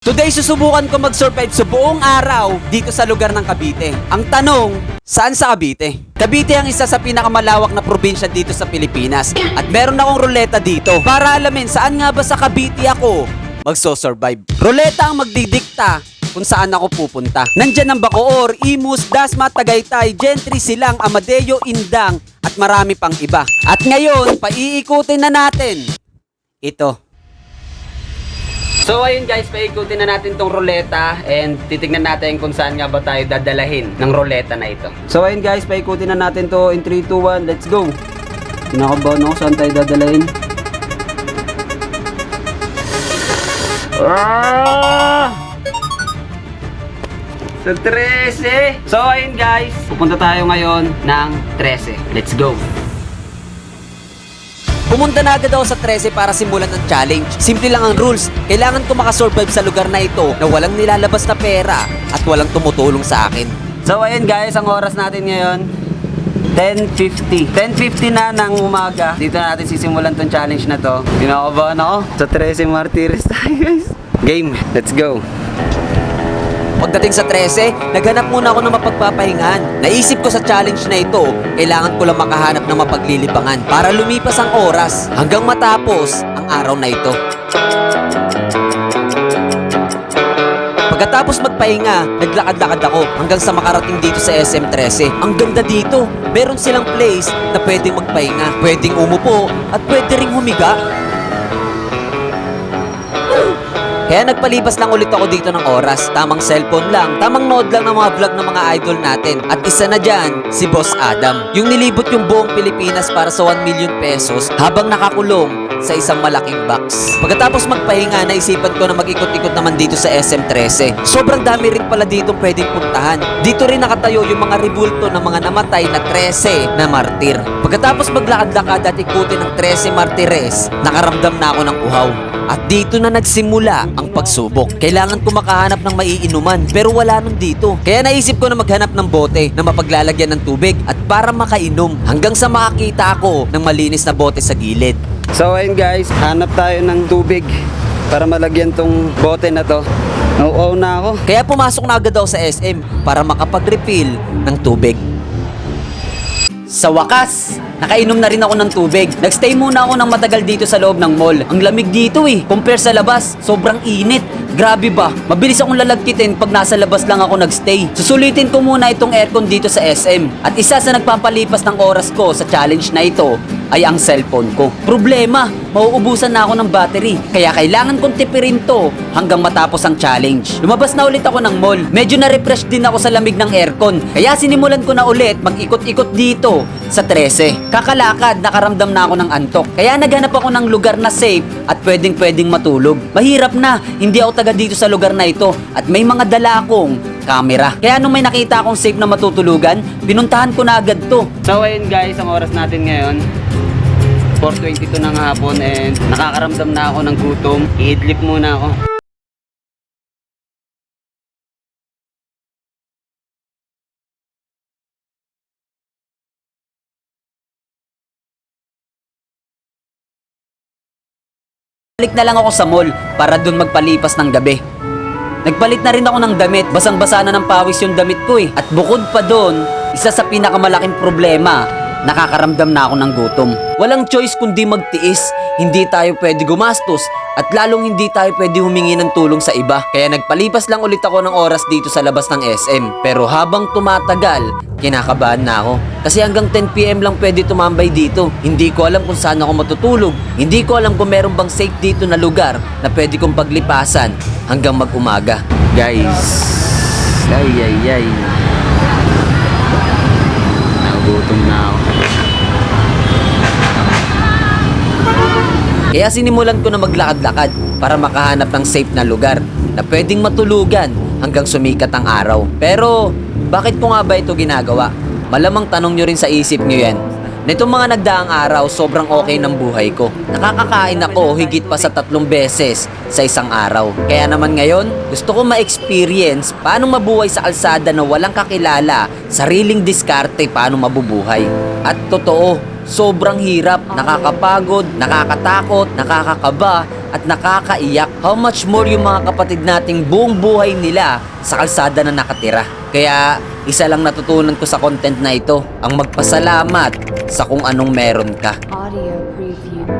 Today, susubukan ko mag-survive sa buong araw dito sa lugar ng Cavite. Ang tanong, saan sa Cavite? Cavite ang isa sa pinakamalawak na probinsya dito sa Pilipinas. At meron akong ruleta dito para alamin saan nga ba sa Cavite ako magso-survive. Ruleta ang magdidikta kung saan ako pupunta. Nandyan ang Bacoor, Imus, Dasma, Tagaytay, Gentry, Silang, Amadeo, Indang at marami pang iba. At ngayon, paiikutin na natin ito. So ayun guys, paikutin na natin tong ruleta and titignan natin kung saan nga ba tayo dadalahin ng ruleta na ito. So ayun guys, paikutin na natin to in 3, 2, 1, let's go! Kinakabahan ako saan tayo dadalahin. Sa 13! So ayun guys, pupunta tayo ngayon ng 13. Let's go! Pumunta na agad ako sa 13 para simulan ng challenge. Simple lang ang rules. Kailangan ko makasurvive sa lugar na ito na walang nilalabas na pera at walang tumutulong sa akin. So ayun guys, ang oras natin ngayon 10:50. 10:50 na ng umaga. Dito natin sisimulan tong challenge na to. Kinakabahan ako. Sa 13 Martires tayo guys. Game, let's go. Pagdating sa 13, naghanap muna ako ng mapagpapahingahan. Naisip ko sa challenge na ito, kailangan ko lang makahanap ng mapaglilibangan para lumipas ang oras hanggang matapos ang araw na ito. Pagkatapos magpahinga, naglakad-lakad ako hanggang sa makarating dito sa SM13. Ang ganda dito, meron silang place na pwedeng magpahinga, pwedeng umupo at pwede ring humiga. Kaya nagpalipas lang ulit ako dito ng oras. Tamang cellphone lang, tamang nood lang ng mga vlog ng mga idol natin. At isa na dyan, si Boss Adam. Yung nilibot yung buong Pilipinas para sa 1 million pesos habang nakakulong sa isang malaking box. Pagkatapos magpahinga, naisipan ko na mag-ikot-ikot naman dito sa SM13. Sobrang dami rin pala dito pwedeng puntahan. Dito rin nakatayo yung mga ribulto ng mga namatay na 13 na martir. Pagkatapos maglakad-lakad at ikutin ng 13 martires, nakaramdam na ako ng uhaw. At dito na nagsimula ang pagsubok. Kailangan ko makahanap ng maiinuman pero wala nun dito. Kaya naisip ko na maghanap ng bote na mapaglalagyan ng tubig at para makainom hanggang sa makakita ako ng malinis na bote sa gilid. So ayun guys, hanap tayo ng tubig para malagyan tong bote na to. Nauuhaw na ako. Kaya pumasok na agad ako sa SM para makapag-refill ng tubig. Sa wakas, nakainom na rin ako ng tubig. Nagstay muna ako ng matagal dito sa loob ng mall. Ang lamig dito compare sa labas, sobrang init. Grabe ba? Mabilis akong lalagkitin pag nasa labas lang ako nagstay. Susulitin ko muna itong aircon dito sa SM. At isa sa nagpapalipas ng oras ko sa challenge na ito ay ang cellphone ko. Problema, mauubusan na ako ng battery. Kaya kailangan kong tipirin to hanggang matapos ang challenge. Lumabas na ulit ako ng mall. Medyo na-refresh din ako sa lamig ng aircon. Kaya sinimulan ko na ulit mag-ikot-ikot dito sa 13. Kakalakad, nakaramdam na ako ng antok. Kaya naghanap ako ng lugar na safe at pwedeng matulog. Mahirap na, hindi ako taga dito sa lugar na ito at may mga dala akong camera. Kaya nung may nakita akong safe na matutulugan, pinuntahan ko na agad to. So ayun guys, ang oras natin ngayon 4:22 ng hapon and nakakaramdam na ako ng gutom. I-idlip muna ako. Balik na lang ako sa mall para dun magpalipas ng gabi. Nagpalit na rin ako ng damit, basang-basa na ng pawis yung damit ko At bukod pa doon, isa sa pinakamalaking problema, nakakaramdam na ako ng gutom. Walang choice kundi magtiis. Hindi tayo pwede gumastos at lalong hindi tayo pwede humingi ng tulong sa iba. Kaya nagpalipas lang ulit ako ng oras dito sa labas ng SM. Pero habang tumatagal, kinakabahan na ako. Kasi hanggang 10 PM lang pwede tumambay dito. Hindi ko alam kung saan ako matutulog. Hindi ko alam kung meron bang safe dito na lugar na pwede kong paglipasan hanggang mag-umaga. Guys, ay. Nagutom na ako. Kaya sinimulan ko na maglakad-lakad para makahanap ng safe na lugar na pwedeng matulugan hanggang sumikat ang araw. Pero, bakit ko nga ba ito ginagawa? Malamang tanong nyo rin sa isip nyo yan. Nitong mga nagdaang araw, sobrang okay ng buhay ko. Nakakakain ako higit pa sa 3 beses sa isang araw. Kaya naman ngayon, gusto ko ma-experience paano mabuhay sa kalsada na walang kakilala, sariling diskarte paano mabubuhay. At totoo, sobrang hirap, nakakapagod, nakakatakot, nakakakaba, at nakakaiyak. How much more yung mga kapatid nating buong buhay nila sa kalsada na nakatira. Kaya isa lang natutunan ko sa content na ito, ang magpasalamat sa kung anong meron ka. Audio preview.